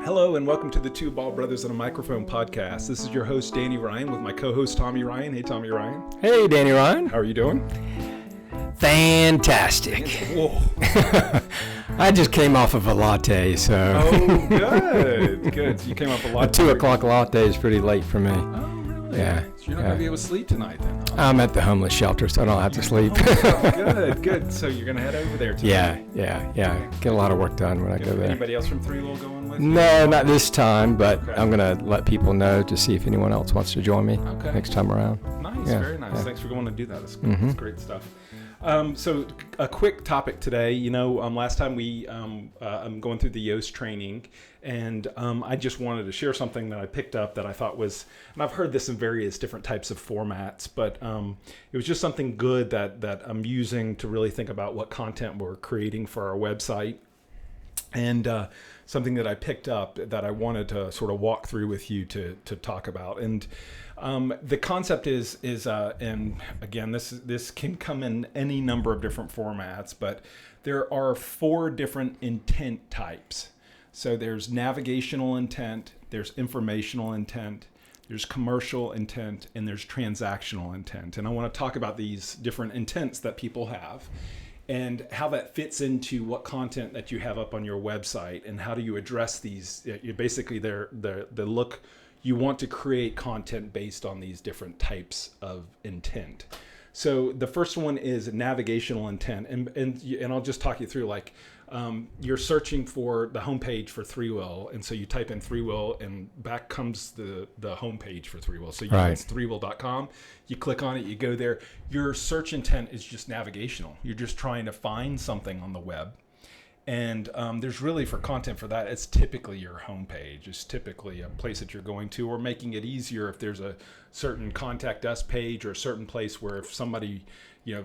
Hello and welcome to the Two Ball Brothers on a Microphone podcast. This is your host, Danny Ryan, with my co-host, Tommy Ryan. Hey, Tommy Ryan. Hey, Danny Ryan. How are you doing? Fantastic. Whoa. I just came off of a latte, so. Oh, good. Good. So you came up a lot. A 2 o'clock latte is pretty late for me. Oh, really? Yeah. So you're not going to be able to sleep tonight then, huh? I'm at the homeless shelter, so I don't have to sleep. Oh, good. So you're going to head over there tonight? Yeah. Get a lot of work done when I go there. Anybody else from Three Will going with you? No, not this time, but Okay. I'm going to let people know to see if anyone else wants to join me next time around. Nice, Yeah, very nice. yeah. Thanks for going to do that. That's Mhm. That's great stuff. So a quick topic today. Last time I'm going through the Yoast training, and I just wanted to share something that I picked up that I thought was, and I've heard this in various different types of formats, but it was just something good that I'm using to really think about what content we're creating for our website. And something that I picked up that I wanted to sort of walk through with you to talk about. And the concept is and again, this can come in any number of different formats, but there are 4 different intent types. So there's navigational intent, there's informational intent, there's commercial intent, and there's transactional intent. And I want to talk about these different intents that people have, and how that fits into what content that you have up on your website, and how do you address these. Basically, the look, you want to create content based on these different types of intent. So the first one is navigational intent, and I'll just talk you through, like, you're searching for the homepage for Three Will, and so you type in Three Will, and back comes the homepage for Three Will. So it's threewill.com. You click on it, you go there. Your search intent is just navigational. You're just trying to find something on the web. And there's really, for content for that, it's typically your homepage. It's typically a place that you're going to, or making it easier if there's a certain contact us page, or a certain place where if somebody,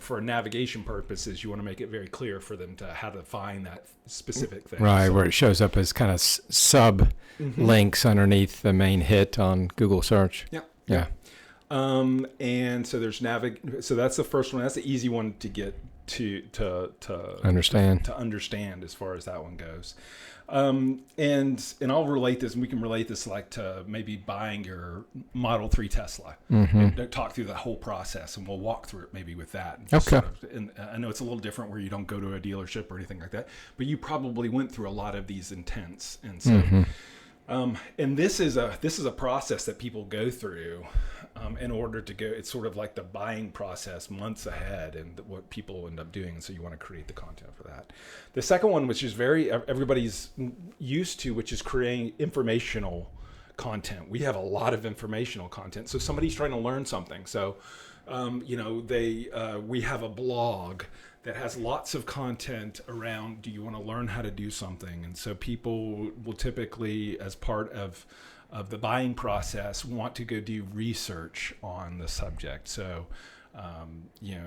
for navigation purposes, you want to make it very clear for them to how to find that specific thing. Right, So, where it shows up as kind of sub links underneath the main hit on Google search. Yeah. And so there's so that's the first one. That's the easy one to get to understand as far as that one goes. And I'll relate this, and we can relate this like to maybe buying your Model 3 Tesla. And talk through the whole process, and we'll walk through it maybe with that. Okay. And I know it's a little different where you don't go to a dealership or anything like that, but you probably went through a lot of these intents. And so and this is a process that people go through in order to go. It's sort of like the buying process months ahead, and what people end up doing. And so you want to create the content for that. The second one, which is everybody's used to, which is creating informational content. We have a lot of informational content. So somebody's trying to learn something. So, we have a blog that has lots of content around, do you want to learn how to do something? And so people will typically, as part of the buying process, want to go do research on the subject. So,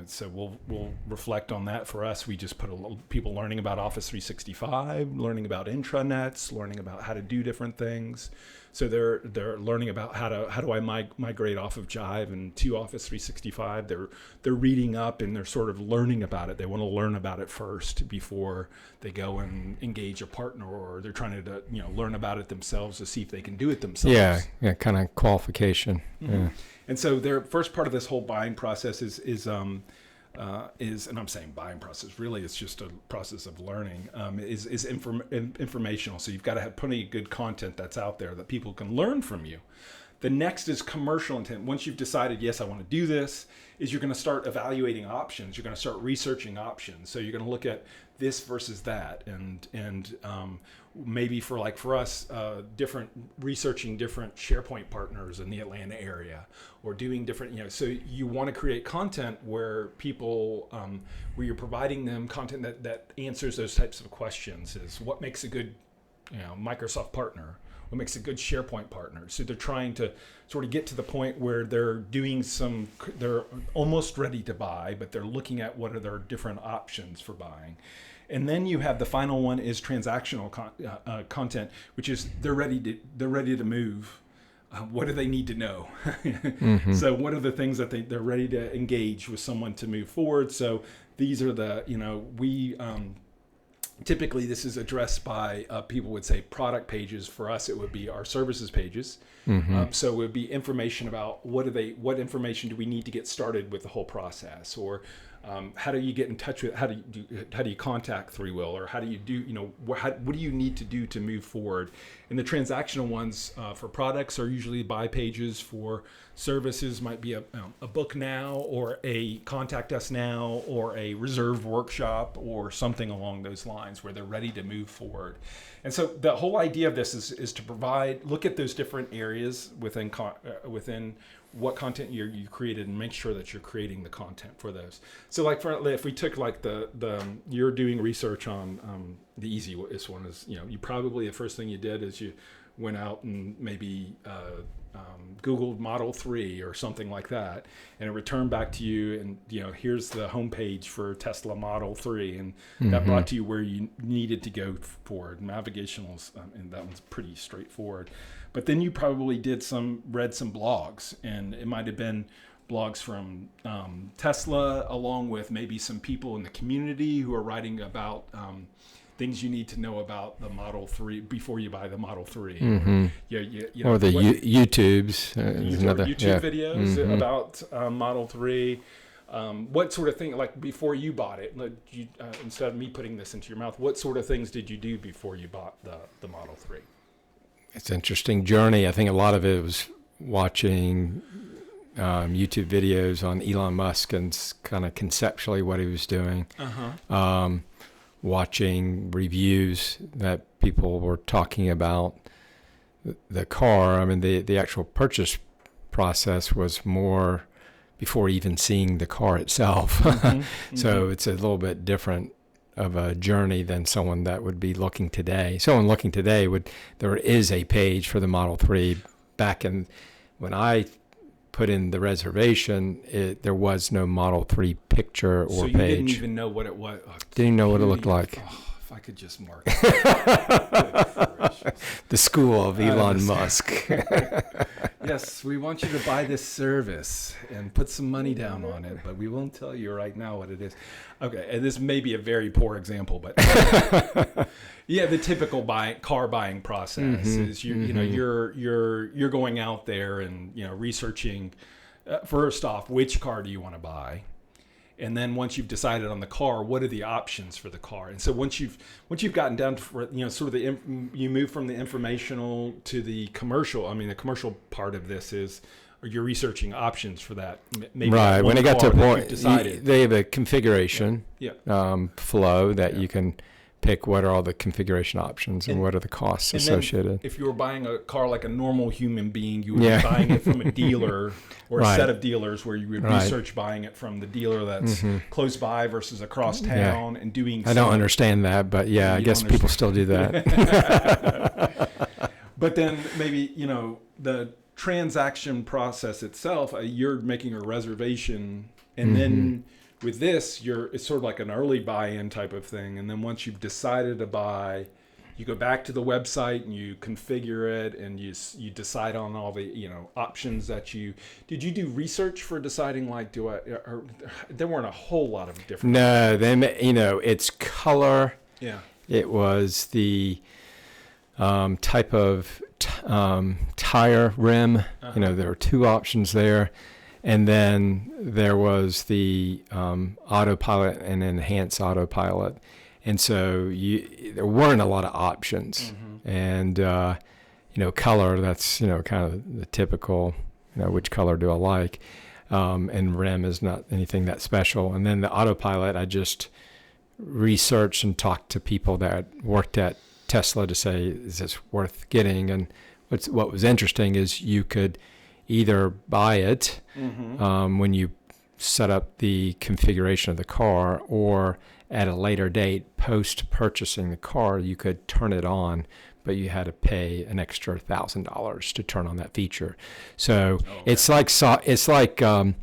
so we'll reflect on that. For us, we just put a little people learning about Office 365, learning about intranets, learning about how to do different things. So they're learning about how do I migrate off of Jive and to Office 365. They're reading up, and they're sort of learning about it. They want to learn about it first before they go and engage a partner, or they're trying to learn about it themselves to see if they can do it themselves. Yeah, kind of qualification. Yeah. And so their first part of this whole buying process is, and I'm saying buying process, really it's just a process of learning, is informational. So you've got to have plenty of good content that's out there that people can learn from you. The next is commercial intent. Once you've decided, yes, I want to do this, is you're going to start evaluating options. You're going to start researching options. So you're going to look at this versus that, and maybe for us, researching different SharePoint partners in the Atlanta area, or doing different, so you want to create content where people, where you're providing them content that answers those types of questions. Is what makes a good, Microsoft partner? What makes a good SharePoint partner? So they're trying to sort of get to the point where they're almost ready to buy, but they're looking at what are their different options for buying. And then you have the final one is transactional content, which is they're ready to move. What do they need to know? So what are the things that they're ready to engage with someone to move forward? So these are the, typically this is addressed by people would say product pages. For us, it would be our services pages. So it would be information about what information do we need to get started with the whole process, or how do you get in touch with, how do you contact Three Will, or how do you do, what do you need to do to move forward? And the transactional ones for products are usually buy pages. For services might be a book now, or a contact us now, or a reserve workshop, or something along those lines where they're ready to move forward. And so the whole idea of this is to look at those different areas within what content you created, and make sure that you're creating the content for those. So like if we took like you're doing research on the easiest one is, you probably the first thing you did is you went out and maybe Googled Model 3 or something like that, and it returned back to you, and here's the homepage for Tesla Model 3, and that brought to you where you needed to go forward. Navigationals, and that one's pretty straightforward. But then you probably read some blogs, and it might have been blogs from Tesla, along with maybe some people in the community who are writing about things you need to know about the Model 3 before you buy the Model 3. Or the YouTubes. YouTube videos about Model 3. What sort of thing, like before you bought it, instead of me putting this into your mouth, what sort of things did you do before you bought the Model 3? It's an interesting journey. I think a lot of it was watching YouTube videos on Elon Musk and kind of conceptually what he was doing. Watching reviews that people were talking about the car. I mean, the actual purchase process was more before even seeing the car itself. So it's a little bit different of a journey than someone that would be looking today. Someone looking today there is a page for the Model 3. Back in when I put in the reservation, there was no Model 3 picture or page. So you didn't even know what it was? Didn't know what it looked like. If I could just mark it. The school of Elon Musk. Yes, we want you to buy this service and put some money down on it, but we won't tell you right now what it is. Okay, and this may be a very poor example, but yeah, the typical car buying process is you're going out there and researching first off, which car do you want to buy? And then once you've decided on the car, what are the options for the car? And so once you've gotten down to sort of you move from the informational to the commercial. I mean, the commercial part of this is you're researching options for that. Maybe right. When it got to a point, decided. They have a configuration flow that you can pick what are all the configuration options and what are the costs associated. If you were buying a car like a normal human being, you would be buying it from a dealer or a set of dealers where you would research buying it from the dealer that's close by versus across town and doing. I don't understand that, but I guess people still do that. But then maybe, the transaction process itself, you're making a reservation, and then with this, it's sort of like an early buy-in type of thing. And then once you've decided to buy, you go back to the website and you configure it, and you decide on all the options that did you do research for deciding there weren't a whole lot of different. No, then it's color. Yeah. It was the type of tire rim. There were two options there. And then there was the autopilot and enhanced autopilot. And so there weren't a lot of options. And, color, that's, kind of the typical, which color do I like? And rim is not anything that special. And then the autopilot, I just researched and talked to people that worked at Tesla to say, is this worth getting? And what was interesting is you could either buy it when you set up the configuration of the car, or at a later date, post purchasing the car, you could turn it on, but you had to pay an extra $1,000 to turn on that feature. So it's like a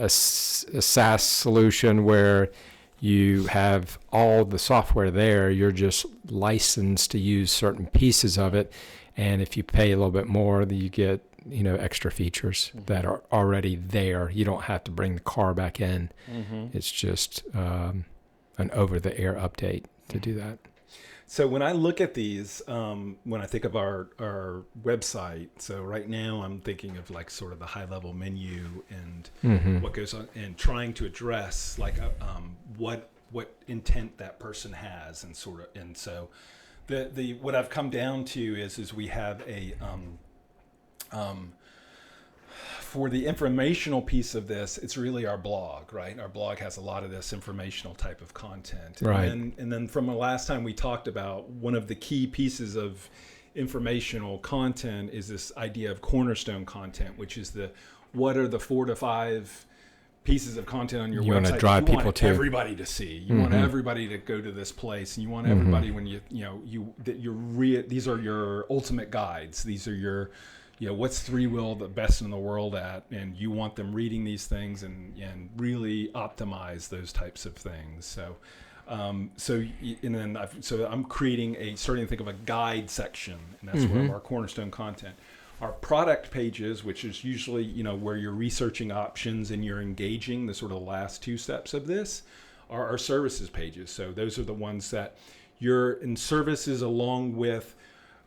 SaaS solution where you have all the software there. You're just licensed to use certain pieces of it, and if you pay a little bit more, you get extra features that are already there. You don't have to bring the car back in. It's just an over-the-air update to do that. So when I look at these, when I think of our website, so right now I'm thinking of like sort of the high level menu and what goes on, and trying to address like what intent that person has, and sort of, and so the what I've come down to is we have a for the informational piece of this, it's really our blog, right? Our blog has a lot of this informational type of content. Right. And then from the last time we talked about, one of the key pieces of informational content is this idea of cornerstone content, which is what are the 4 to 5 pieces of content on your website want to drive you people want to everybody to see. You want everybody to go to this place, and you want everybody when these are your ultimate guides. These are your what's three-wheel the best in the world at, and you want them reading these things and really optimize those types of things. So I'm creating starting to think of a guide section, and that's one of our cornerstone content. Our product pages, which is usually where you're researching options and you're engaging, the sort of last 2 steps of this, are our services pages. So those are the ones that you're in services, along with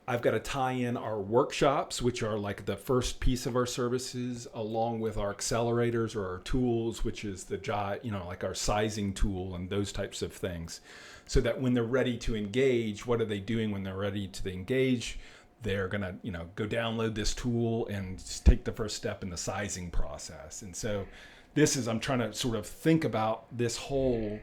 I've got to tie in our workshops, which are like the first piece of our services, along with our accelerators or our tools, which is like our sizing tool and those types of things. So that when they're ready to engage, what are they doing when they're ready to engage? They're going to, go download this tool and take the first step in the sizing process. And so I'm trying to sort of think about this whole,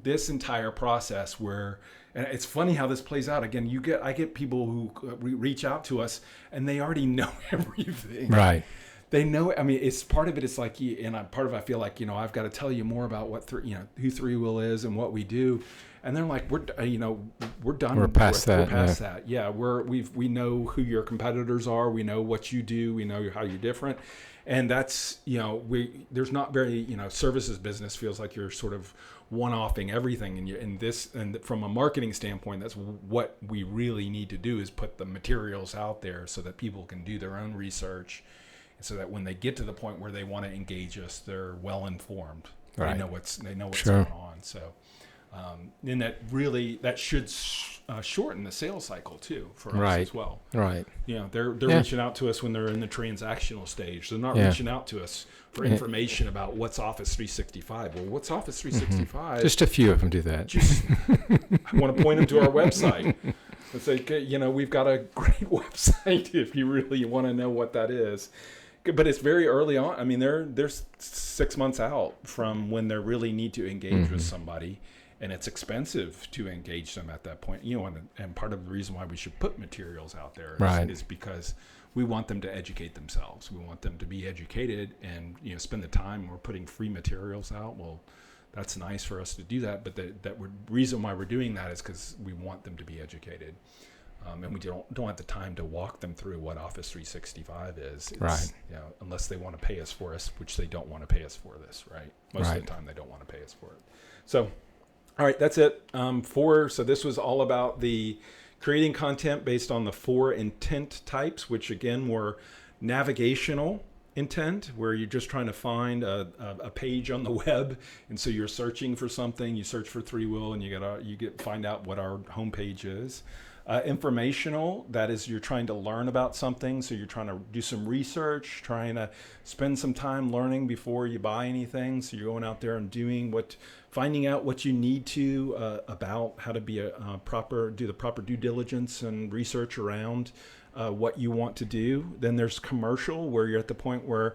this entire process where, and it's funny how this plays out. Again, I get people who reach out to us and they already know everything. Right. They know. I mean, it's part of it. It's like, I feel like, I've got to tell you more about what who Three Will is and what we do. And they're like, we're done. We're past that. We're past that. Yeah. We know who your competitors are. We know what you do. We know how you're different. And that's, there's not very, services business feels like you're sort of one-offing everything. And from a marketing standpoint, that's what we really need to do, is put the materials out there so that people can do their own research, so that when they get to the point where they want to engage us, they're well informed. Right. They know what's Sure. going on. So, and that should shorten the sales cycle too for us as well. Right. They're reaching out to us when they're in the transactional stage. They're not reaching out to us for information about what's Office 365. Well, what's Office 365? Just a few of them do that. I want to point them to our website and say, we've got a great website if you really want to know what that is. But it's very early on. I mean, they're 6 months out from when they really need to engage with somebody. And it's expensive to engage them at that point, and part of the reason why we should put materials out there is because we want them to educate themselves. We want them to be educated and, spend the time. We're putting free materials out. Well, that's nice for us to do that. But the reason why we're doing that is because we want them to be educated. And we don't have the time to walk them through what Office 365 is. Unless they want to pay us for us, which they don't want to pay us for this, right? Most of the time they don't want to pay us for it. So, all right, that's it. So this was all about the creating content based on the 4 intent types, which again were navigational intent, where you're just trying to find a page on the web, and so you're searching for something. You search for Three Will, and you find out what our homepage is. Informational, that is, you're trying to learn about something, so you're trying to do some research, trying to spend some time learning before you buy anything. So you're going out there and finding out what you need to about how to be do the proper due diligence and research around what you want to do. Then there's commercial, where you're at the point where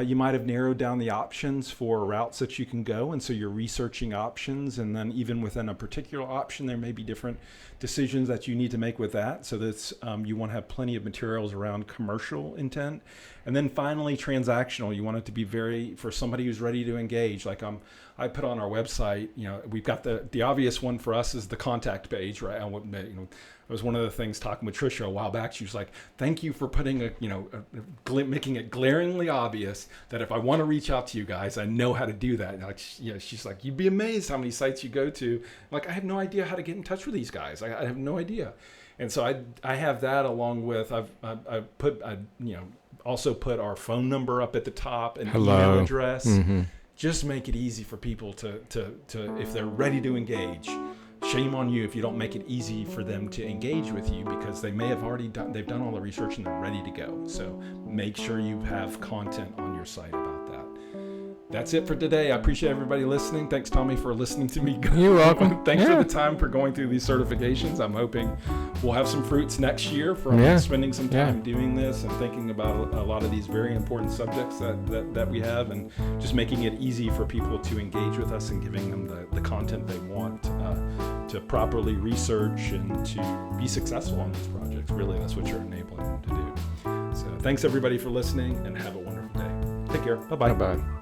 you might have narrowed down the options for routes that you can go, and so you're researching options, and then even within a particular option, there may be different decisions that you need to make with that. So that's you want to have plenty of materials around commercial intent. And then finally, transactional. You want it to be for somebody who's ready to engage. Like I put on our website, we've got the obvious one for us is the contact page, right? It was one of the things talking with Trisha a while back. She was like, "Thank you for putting making it glaringly obvious that if I want to reach out to you guys, I know how to do that." And she's like, "You'd be amazed how many sites you go to. Like, I have no idea how to get in touch with these guys. I have no idea." And so I have that, along with also put our phone number up at the top and email address. Just make it easy for people to if they're ready to engage, shame on you if you don't make it easy for them to engage with you, because they may have already they've done all the research and they're ready to go. So make sure you have content on your site about that. That's it for today. I appreciate everybody listening. Thanks, Tommy, for listening to me. You're welcome. Thanks for the time for going through these certifications. I'm hoping we'll have some fruits next year from spending some time doing this and thinking about a lot of these very important subjects that we have, and just making it easy for people to engage with us and giving them the content they want to properly research and to be successful on these projects. Really, that's what you're enabling them to do. So thanks, everybody, for listening, and have a wonderful day. Take care. Bye-bye. Bye-bye.